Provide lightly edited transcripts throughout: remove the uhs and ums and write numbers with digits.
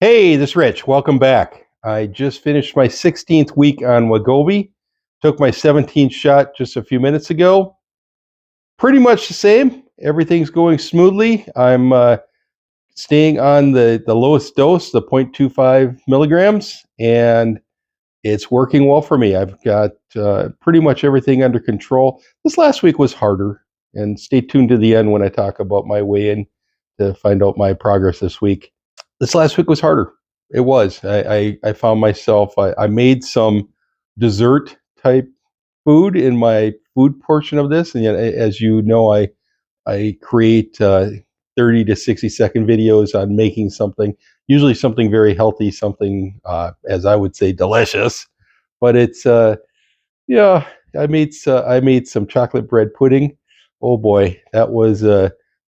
Hey, this is Rich. Welcome back. I just finished my 16th week on Wegovy. Took my 17th shot just a few minutes ago. Pretty much the same. Everything's going smoothly. I'm staying on the lowest dose, the 0.25 milligrams, and it's working well for me. I've got pretty much everything under control. This last week was harder, and stay tuned to the end when I talk about my weigh-in to find out my progress this week. This last week was harder. It was. I found myself, I made some dessert type food in my food portion of this. And yet, as you know, I create 30 to 60-second videos on making something, usually something very healthy, something, as I would say, delicious. But it's, yeah, I made some chocolate bread pudding. Oh boy,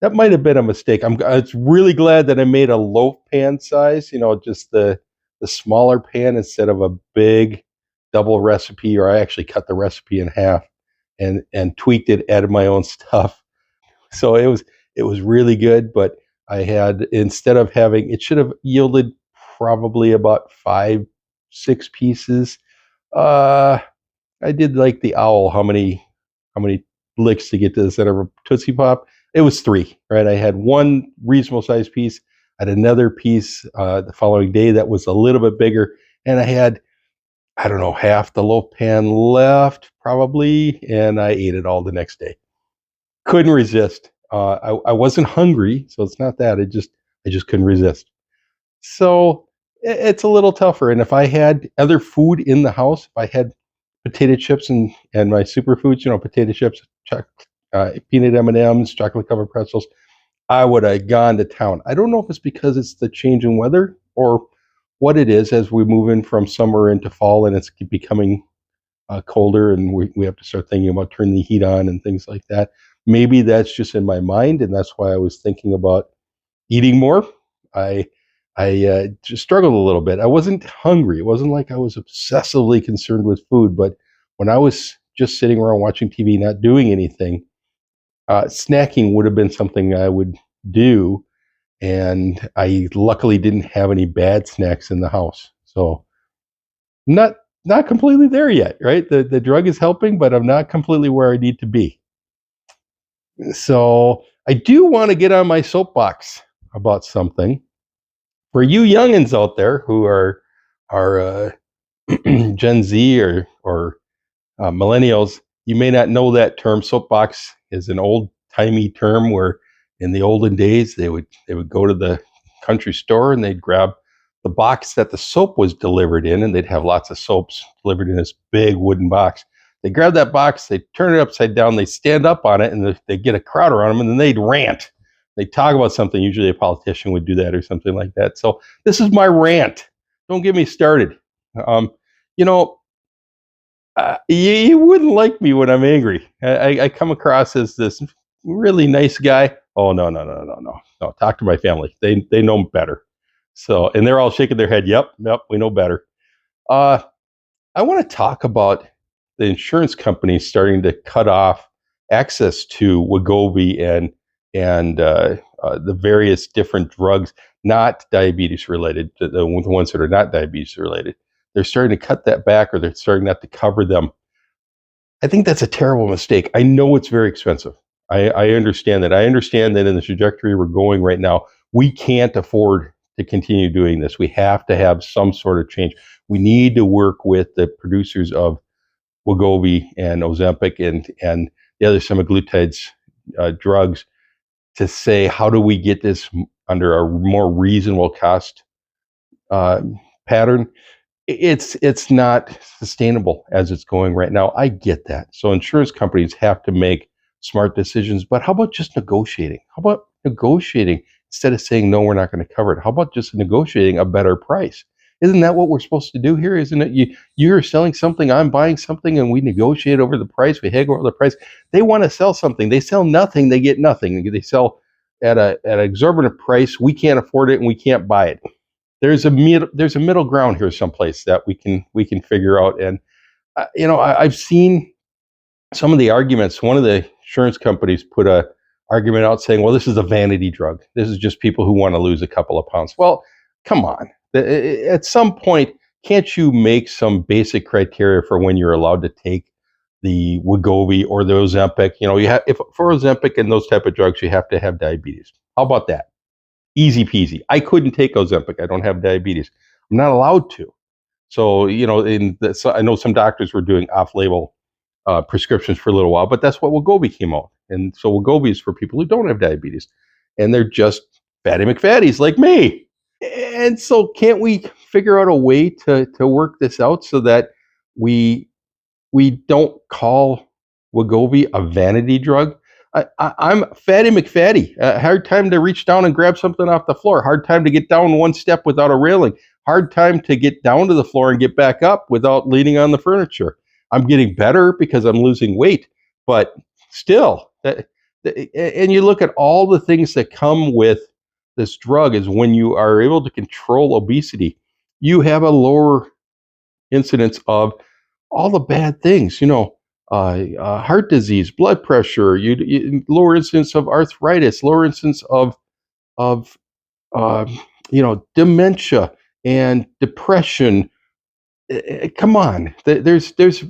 that might have been a mistake. It's really glad that I made a loaf pan size, just the smaller pan instead of a big double recipe, or I actually cut the recipe in half and tweaked it, added my own stuff. So it was really good, but instead of having, it should have yielded probably about 5-6 pieces. I did like the owl, how many licks to get to the center of a Tootsie Pop. It was 3, right? I had one reasonable sized piece. I had another piece the following day that was a little bit bigger. And I had, I don't know, half the loaf pan left probably. And I ate it all the next day. Couldn't resist. I wasn't hungry, so it's not that. I just couldn't resist. So it's a little tougher. And if I had other food in the house, if I had potato chips and my superfoods, potato chips, peanut M&Ms, chocolate covered pretzels, I would have gone to town. I don't know if it's because it's the change in weather or what it is as we move in from summer into fall and it's becoming colder and we have to start thinking about turning the heat on and things like that. Maybe that's just in my mind, and that's why I was thinking about eating more. I just struggled a little bit. I wasn't hungry. It wasn't like I was obsessively concerned with food, but when I was just sitting around watching TV, not doing anything, snacking would have been something I would do, and I luckily didn't have any bad snacks in the house. So not completely there yet, right? The drug is helping, but I'm not completely where I need to be. So I do want to get on my soapbox about something. For you youngins out there who are Gen Z or millennials, you may not know that term. Soapbox is an old-timey term where in the olden days they would go to the country store and they'd grab the box that the soap was delivered in, and they'd have lots of soaps delivered in this big wooden box. They grab that box, they turn it upside down, they stand up on it, and they get a crowd around them, and then they'd rant. They talk about something. Usually a politician would do that or something like that. So this is my rant. Don't get me started. You wouldn't like me when I'm angry. I come across as this really nice guy. Oh, no. Talk to my family. They know better. So, and they're all shaking their head. Yep, we know better. I want to talk about the insurance companies starting to cut off access to Wegovy and the various different drugs, not diabetes related, the ones that are not diabetes related. They're starting to cut that back, or they're starting not to cover them. I think that's a terrible mistake. I know it's very expensive. I understand that. I understand that in the trajectory we're going right now, we can't afford to continue doing this. We have to have some sort of change. We need to work with the producers of Wegovy and Ozempic and the other semaglutides drugs to say, how do we get this under a more reasonable cost pattern? It's not sustainable as it's going right now. I get that. So insurance companies have to make smart decisions, but how about just negotiating? How about negotiating instead of saying, no, we're not going to cover it? How about just negotiating a better price? Isn't that what we're supposed to do here? Isn't it? You're selling something, I'm buying something, and we negotiate over the price. We haggle over the price. They want to sell something. They sell nothing. They get nothing. They sell at an exorbitant price. We can't afford it, and we can't buy it. There's a middle ground here someplace that we can figure out. And I've seen some of the arguments. One of the insurance companies put a argument out saying, well, this is a vanity drug. This is just people who want to lose a couple of pounds. Well, come on. At some point, can't you make some basic criteria for when you're allowed to take the Wegovy or the Ozempic? You know, you have, if for Ozempic and those type of drugs, you have to have diabetes. How about that? Easy peasy. I couldn't take Ozempic. I don't have diabetes. I'm not allowed to. So, you know, so I know some doctors were doing off-label prescriptions for a little while, but that's what Wegovy came out. And so Wegovy is for people who don't have diabetes, and they're just fatty McFatties like me. And so, can't we figure out a way to work this out so that we we don't call Wegovy a vanity drug? I'm Fatty McFatty. Hard time to reach down and grab something off the floor. Hard time to get down one step without a railing. Hard time to get down to the floor and get back up without leaning on the furniture. I'm getting better because I'm losing weight, but still, and you look at all the things that come with this drug is when you are able to control obesity, you have a lower incidence of all the bad things, you know, heart disease, blood pressure, lower incidence of arthritis, lower incidence of uh, you know, dementia and depression. Come on, there's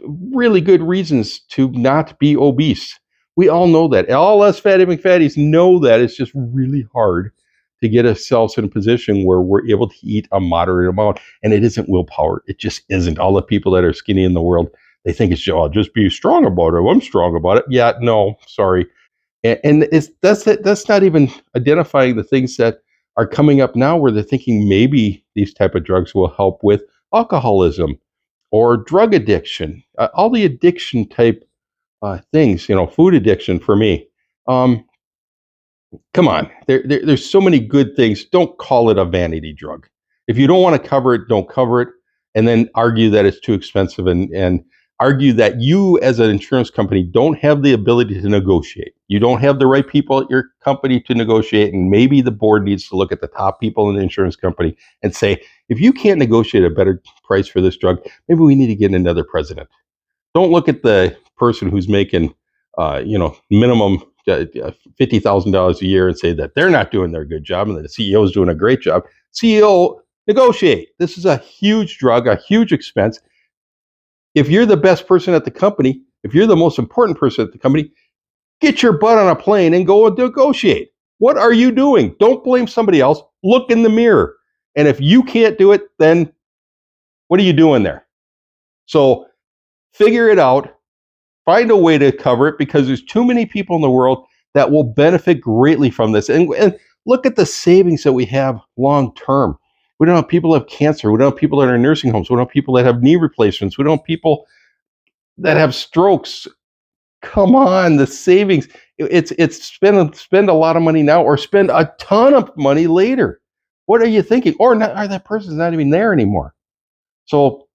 really good reasons to not be obese. We all know that. All us fatty McFatties know that it's just really hard to get ourselves in a position where we're able to eat a moderate amount, and it isn't willpower. It just isn't. All the people that are skinny in the world, they think it's, oh, just be strong about it. I'm strong about it. Yeah, no, sorry. And that's not even identifying the things that are coming up now where they're thinking maybe these type of drugs will help with alcoholism or drug addiction, all the addiction type things, you know, food addiction for me. Come on, there's so many good things. Don't call it a vanity drug. If you don't want to cover it, don't cover it, and then argue that it's too expensive and argue that you as an insurance company don't have the ability to negotiate. You don't have the right people at your company to negotiate, and maybe the board needs to look at the top people in the insurance company and say, if you can't negotiate a better price for this drug, maybe we need to get another president. Don't look at the person who's making, you know, minimum $50,000 a year and say that they're not doing their good job and that the CEO is doing a great job. CEO, negotiate. This is a huge drug, a huge expense. If you're the best person at the company, if you're the most important person at the company, get your butt on a plane and go and negotiate. What are you doing? Don't blame somebody else. Look in the mirror. And if you can't do it, then what are you doing there? So figure it out. Find a way to cover it, because there's too many people in the world that will benefit greatly from this. And look at the savings that we have long term. We don't have people that have cancer. We don't have people that are in nursing homes. We don't have people that have knee replacements. We don't have people that have strokes. Come on, the savings. It's spend a lot of money now or spend a ton of money later. What are you thinking? Or that person's not even there anymore. So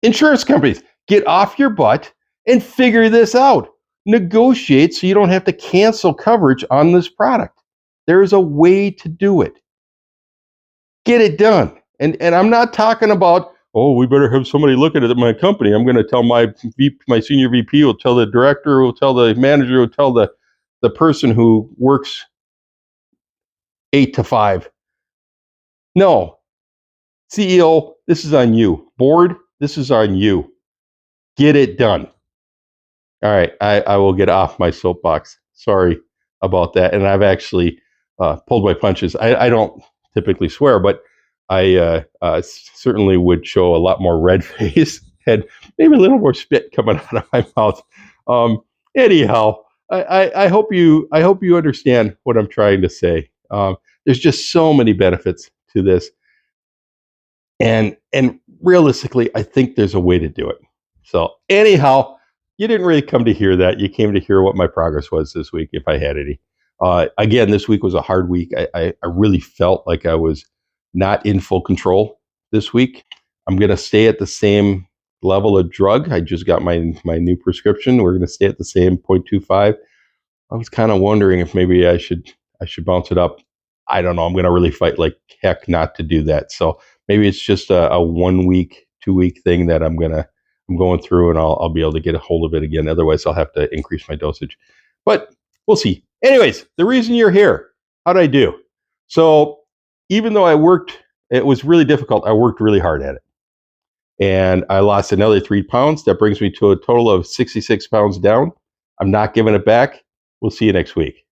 insurance companies, get off your butt and figure this out. Negotiate so you don't have to cancel coverage on this product. There is a way to do it. Get it done. And I'm not talking about, oh, we better have somebody look at it at my company. I'm going to tell my senior VP, will tell the director, will tell the manager, will tell the person who works 8 to 5. No. CEO, this is on you. Board, this is on you. Get it done. All right, I will get off my soapbox. Sorry about that. And I've actually pulled my punches. I don't typically swear, but I certainly would show a lot more red face and maybe a little more spit coming out of my mouth. Anyhow, I hope you understand what I'm trying to say. There's just so many benefits to this, and realistically, I think there's a way to do it. So anyhow, you didn't really come to hear that. You came to hear what my progress was this week, if I had any. Again, this week was a hard week. I really felt like I was not in full control this week. I'm going to stay at the same level of drug. I just got my new prescription. We're going to stay at the same 0.25. I was kind of wondering if maybe I should bounce it up. I don't know. I'm going to really fight like heck not to do that. So maybe it's just a 1 week, 2 week thing that I'm going through, and I'll be able to get a hold of it again. Otherwise, I'll have to increase my dosage. But we'll see. Anyways, the reason you're here, how'd I do? So even though it was really difficult. I worked really hard at it. And I lost another 3 pounds. That brings me to a total of 66 pounds down. I'm not giving it back. We'll see you next week.